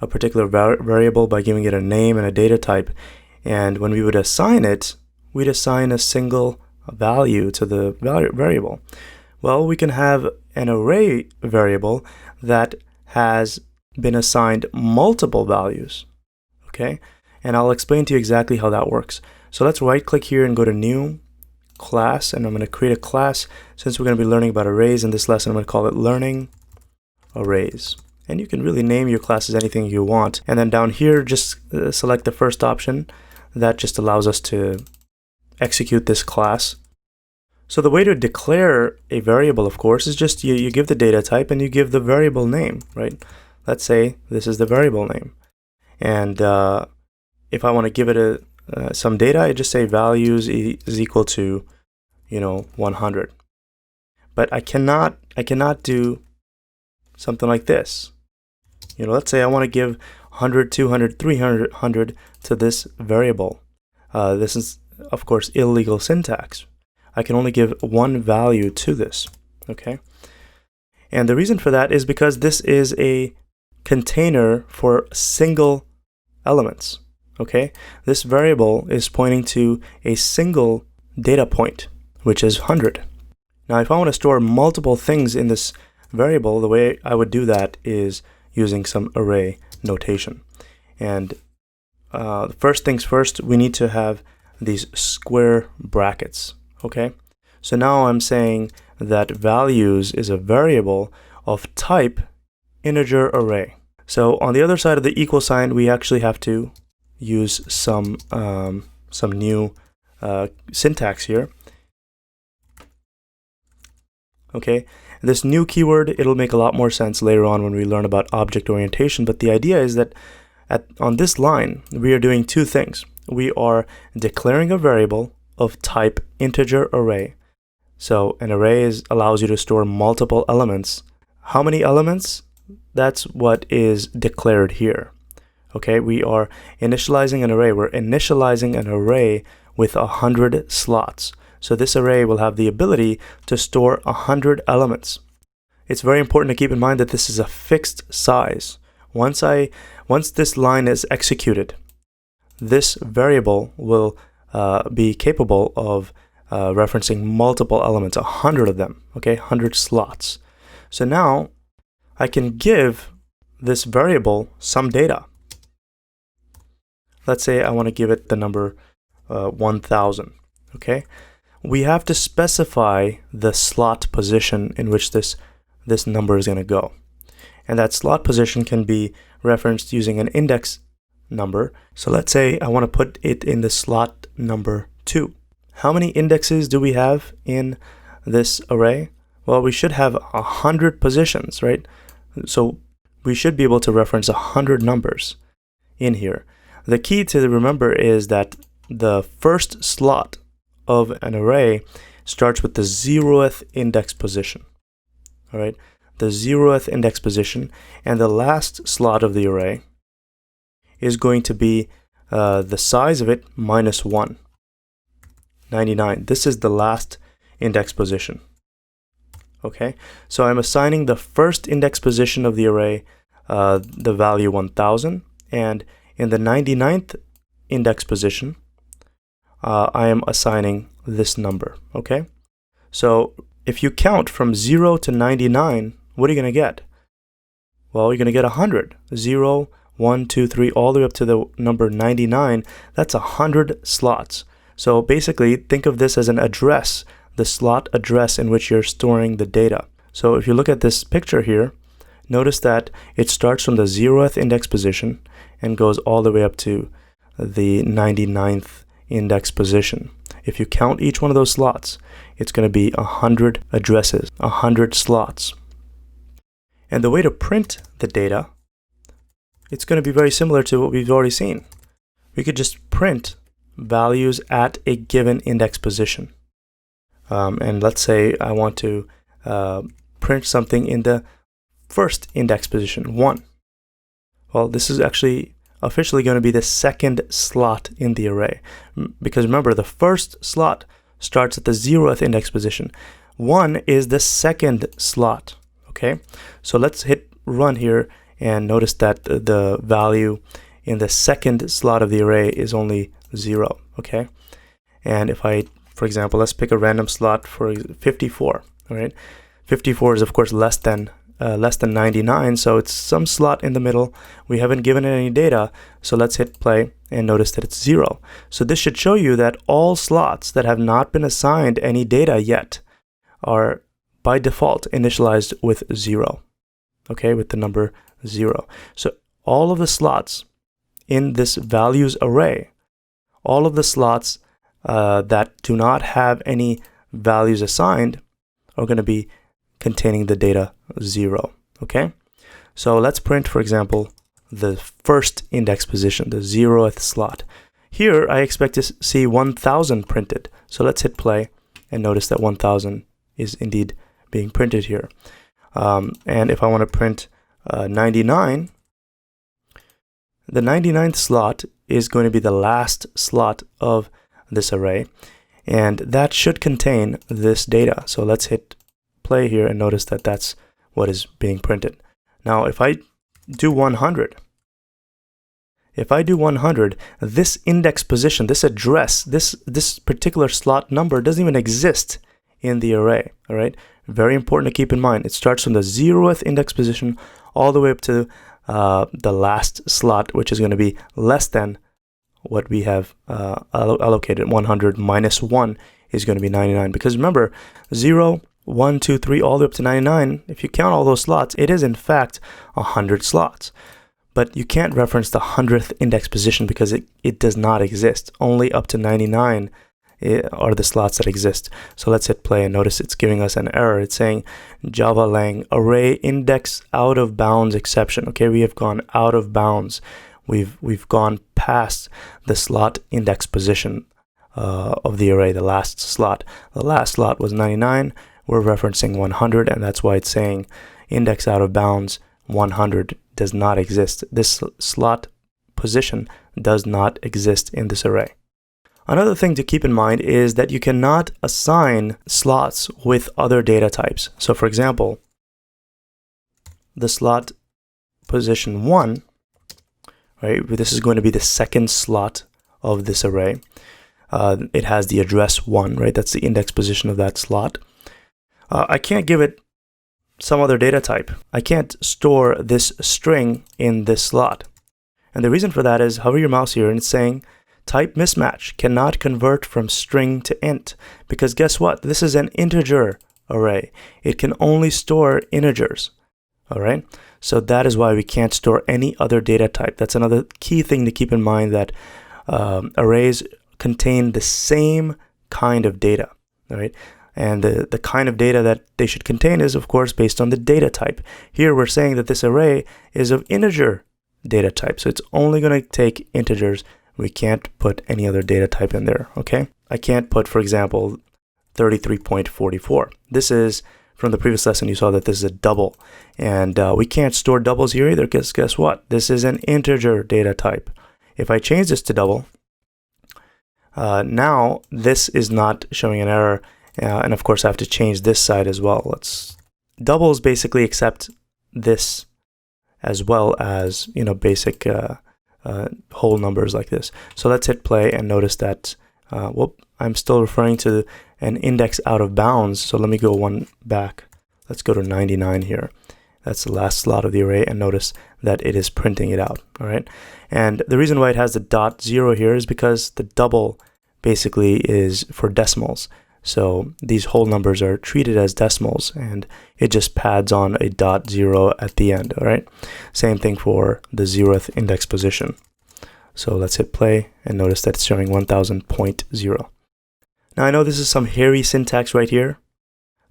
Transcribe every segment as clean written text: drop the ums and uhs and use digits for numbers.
a particular variable by giving it a name and a data type. And when we would assign it, we'd assign a single value to the variable. Well, we can have an array variable that has been assigned multiple values, okay? And I'll explain to you exactly how that works. So let's right click here and go to new class, and I'm going to create a class. Since we're going to be learning about arrays in this lesson, I'm going to call it learning arrays. And you can really name your classes anything you want. And then down here, just select the first option. That just allows us to execute this class. So the way to declare a variable, of course, is just you give the data type and you give the variable name, right? Let's say this is the variable name. And if I want to give it some data, I just say values is equal to, 100. But I cannot do something like this. Let's say I want to give 100, 200, 300 to this variable. This is, of course, illegal syntax. I can only give one value to this, okay? And the reason for that is because this is a container for single elements, okay? This variable is pointing to a single data point, which is 100. Now, if I want to store multiple things in this variable, the way I would do that is using some array notation. And first things first, we need to have these square brackets, okay? So now I'm saying that values is a variable of type integer array. So on the other side of the equal sign, we actually have to use some new syntax here. Okay, this new keyword, it'll make a lot more sense later on when we learn about object orientation, but the idea is that on this line, we are doing two things. We are declaring a variable of type integer array. So an array allows you to store multiple elements. How many elements? That's what is declared here. Okay, we are initializing an array. We're initializing an array with 100 slots. So this array will have the ability to store 100 elements. It's very important to keep in mind that this is a fixed size. Once this line is executed, this variable will be capable of referencing multiple elements, 100 of them, okay, 100 slots. So now I can give this variable some data. Let's say I want to give it the number 1000, okay? We have to specify the slot position in which this number is going to go. And that slot position can be referenced using an index number. So let's say I want to put it in the slot number 2. How many indexes do we have in this array? Well, we should have 100 positions, right? So we should be able to reference 100 numbers in here. The key to remember is that the first slot of an array starts with the 0th index position. All right, the 0th index position, and the last slot of the array is going to be the size of it minus 1. 99. This is the last index position. Okay, so I'm assigning the first index position of the array the value 1000, and in the 99th index position, I am assigning this number, okay? So if you count from 0 to 99, what are you going to get? Well, you're going to get 100. 0, 1, 2, 3, all the way up to the number 99. That's 100 slots. So basically, think of this as an address, the slot address in which you're storing the data. So if you look at this picture here, notice that it starts from the 0th index position and goes all the way up to the 99th index position. If you count each one of those slots, it's going to be 100 addresses, 100 slots. And the way to print the data, it's going to be very similar to what we've already seen. We could just print values at a given index position. And let's say I want to print something in the first index position, 1. Well, this is actually officially going to be the second slot in the array. Because remember, the first slot starts at the 0th index position. 1 is the second slot, okay? So let's hit run here, and notice that the value in the second slot of the array is only 0, okay? And if I, for example, let's pick a random slot for 54, all right? 54 is of course less than 99, so it's some slot in the middle. We haven't given it any data, so let's hit play and notice that it's 0. So this should show you that all slots that have not been assigned any data yet are by default initialized with 0, okay, with the number 0. So all of the slots in this values array, all of the slots that do not have any values assigned are going to be containing the data 0, okay? So let's print, for example, the first index position, the 0th slot. Here, I expect to see 1000 printed. So let's hit play and notice that 1000 is indeed being printed here. And if I want to print 99, the 99th slot is going to be the last slot of this array, and that should contain this data. So let's hit play here and notice that that's what is being printed. Now, if I do 100, this index position, this address, this particular slot number doesn't even exist in the array, all right? Very important to keep in mind. It starts from the 0th index position all the way up to the last slot, which is going to be less than what we have allocated. 100 minus 1 is going to be 99, because remember, 0, 1, 2, 3, all the way up to 99, if you count all those slots, it is in fact 100 slots. But you can't reference the 100th index position because it does not exist. Only up to 99 are the slots that exist. So let's hit play and notice it's giving us an error. It's saying Java Lang array index out of bounds exception. Okay, we have gone out of bounds. We've gone past the slot index position of the array, the last slot. The last slot was 99. We're referencing 100, and that's why it's saying index out of bounds 100 does not exist. This slot position does not exist in this array. Another thing to keep in mind is that you cannot assign slots with other data types. So for example, the slot position 1, right, this is going to be the second slot of this array. It has the address 1, right? That's the index position of that slot. I can't give it some other data type. I can't store this string in this slot. And the reason for that is hover your mouse here and it's saying type mismatch, cannot convert from string to int. Because guess what? This is an integer array. It can only store integers. All right. So that is why we can't store any other data type. That's another key thing to keep in mind, that arrays contain the same kind of data. All right. And the kind of data that they should contain is, of course, based on the data type. Here we're saying that this array is of integer data type. So it's only going to take integers. We can't put any other data type in there, okay? I can't put, for example, 33.44. This is, from the previous lesson, you saw that this is a double. And we can't store doubles here either, because guess what? This is an integer data type. If I change this to double, now this is not showing an error. And of course, I have to change this side as well. Doubles basically accept this as well as, basic whole numbers like this. So let's hit play and notice that, I'm still referring to an index out of bounds. So let me go one back. Let's go to 99 here. That's the last slot of the array, and notice that it is printing it out, all right? And the reason why it has the .0 here is because the double basically is for decimals. So these whole numbers are treated as decimals, and it just pads on a .0 at the end, all right? Same thing for the 0th index position. So let's hit play and notice that it's showing 1000.0. Now I know this is some hairy syntax right here.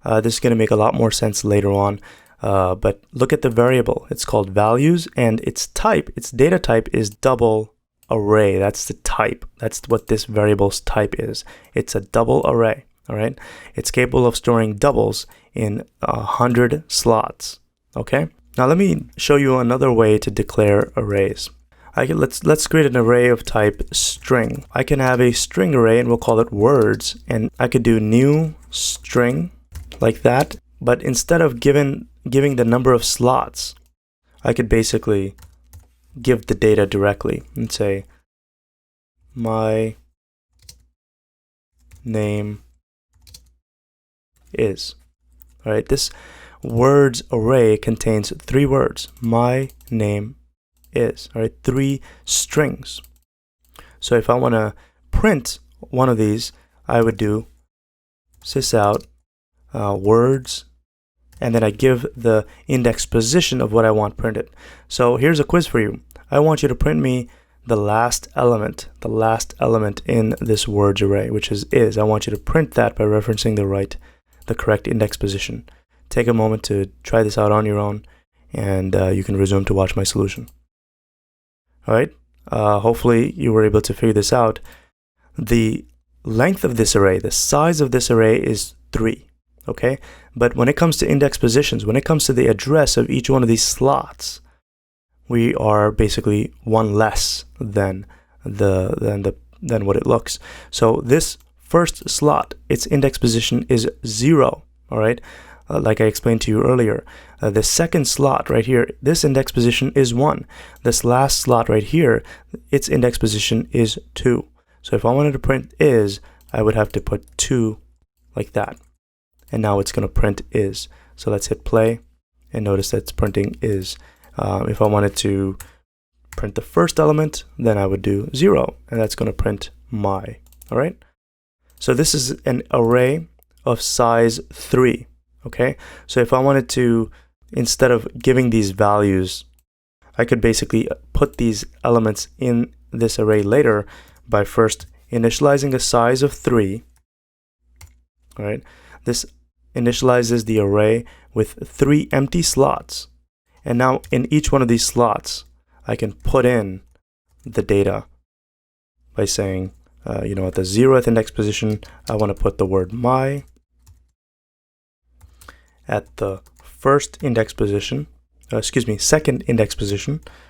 This is going to make a lot more sense later on, but look at the variable. It's called values, and its type, its data type is double array. That's the type. That's what this variable's type is. It's a double array. All right, it's capable of storing doubles in 100 slots. Okay, now let me show you another way to declare arrays. Let's create an array of type string. I can have a string array, and we'll call it words, and I could do new string like that. But instead of giving the number of slots, I could basically give the data directly and say my name is. All right, this words array contains 3 words. My name is. All right, 3 strings. So if I want to print one of these, I would do sysout words, and then I give the index position of what I want printed. So here's a quiz for you. I want you to print me the last element in this words array, which is. I want you to print that by referencing the correct index position. Take a moment to try this out on your own, and you can resume to watch my solution. All right, hopefully you were able to figure this out. The length of this array, the size of this array is 3, okay? But when it comes to index positions, when it comes to the address of each one of these slots, we are basically 1 less than what it looks. So this first slot, its index position is 0, all right? Like I explained to you earlier. The second slot right here, this index position is 1. This last slot right here, its index position is 2. So if I wanted to print is, I would have to put 2 like that. And now it's going to print is. So let's hit play and notice that it's printing is. If I wanted to print the first element, then I would do 0, and that's going to print my. All right. So this is an array of size 3. Okay. So if I wanted to, instead of giving these values, I could basically put these elements in this array later by first initializing a size of 3. All right. This initializes the array with 3 empty slots. And now in each one of these slots, I can put in the data by saying, at the 0th index position, I want to put the word my. At the second index position,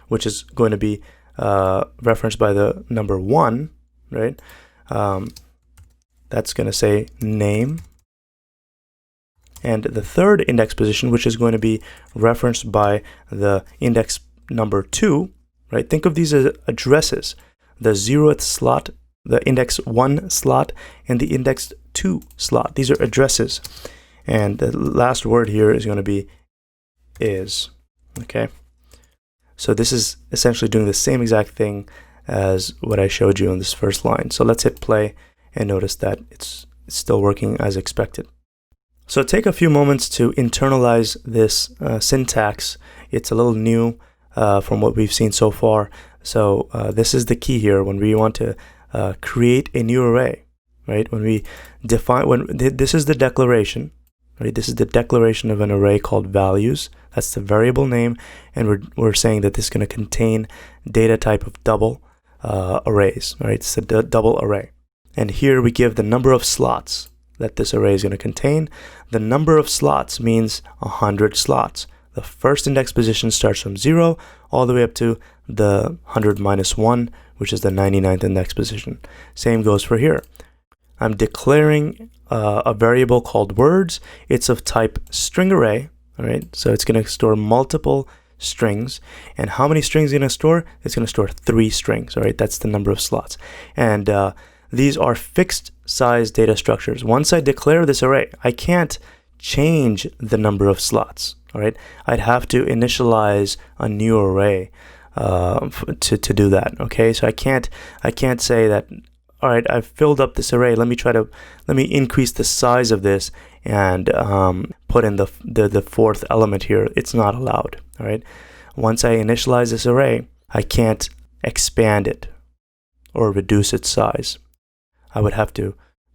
which is going to be referenced by the number 1, right? That's going to say name. And the third index position, which is going to be referenced by the index number 2, right? Think of these as addresses. The 0th slot, the index 1 slot, and the index 2 slot. These are addresses. And the last word here is going to be is. Okay? So this is essentially doing the same exact thing as what I showed you on this first line. So let's hit play and notice that it's still working as expected. So take a few moments to internalize this syntax. It's a little new from what we've seen so far. So this is the key here when we want to create a new array, right? When we define, this is the declaration, right? This is the declaration of an array called values. That's the variable name, and we're saying that this is going to contain data type of double arrays, right? It's a double array. And here we give the number of slots that this array is going to contain. The number of slots means 100 slots. The first index position starts from 0 all the way up to the 100 minus 1, which is the 99th index position. Same goes for here. I'm declaring a variable called words. It's of type string array, all right? So it's going to store multiple strings. And how many strings is it going to store? It's going to store 3 strings, all right? That's the number of slots. And these are fixed size data structures. Once I declare this array, I can't change the number of slots, all right? I'd have to initialize a new array to do that, okay? So I can't say that, all right, I've filled up this array. Let me increase the size of this and put in the 4th element here. It's not allowed, all right? Once I initialize this array, I can't expand it or reduce its size. I would have to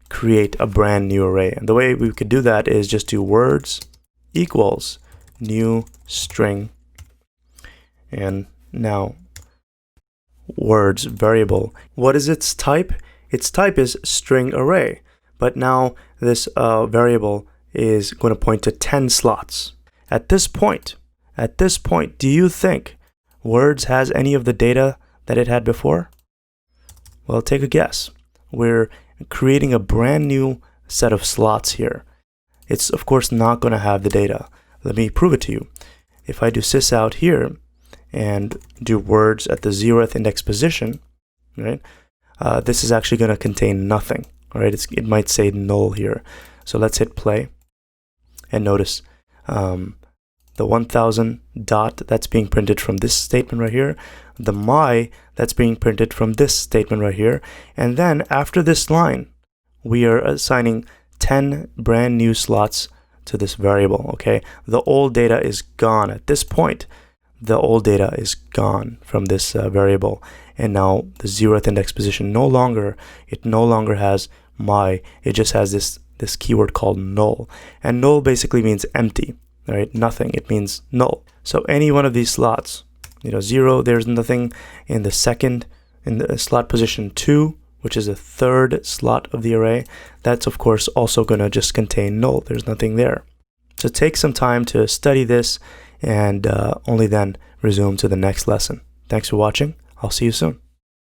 create a brand new array. And the way we could do that is just do words equals new string. And now words variable. What is its type? Its type is string array. But now this variable is going to point to 10 slots. At this point, do you think words has any of the data that it had before? Well, take a guess. We're creating a brand new set of slots here. It's of course not going to have the data. Let me prove it to you. If I do sysout here and do words at the 0th index position, right? This is actually going to contain nothing, all right? It might say null here. So let's hit play, and notice the 1000 dot, that's being printed from this statement right here, the my, that's being printed from this statement right here, and then after this line, we are assigning 10 brand new slots to this variable, okay? The old data is gone at this point. The old data is gone from this variable, and now the 0th index position no longer has my, it just has this keyword called null, and null basically means empty, all right? Nothing, it means null. So any one of these slots, 0, there's nothing in the second, in the slot position 2, which is the third slot of the array, that's of course also going to just contain null. There's nothing there. So take some time to study this, and only then resume to the next lesson. Thanks for watching. I'll see you soon.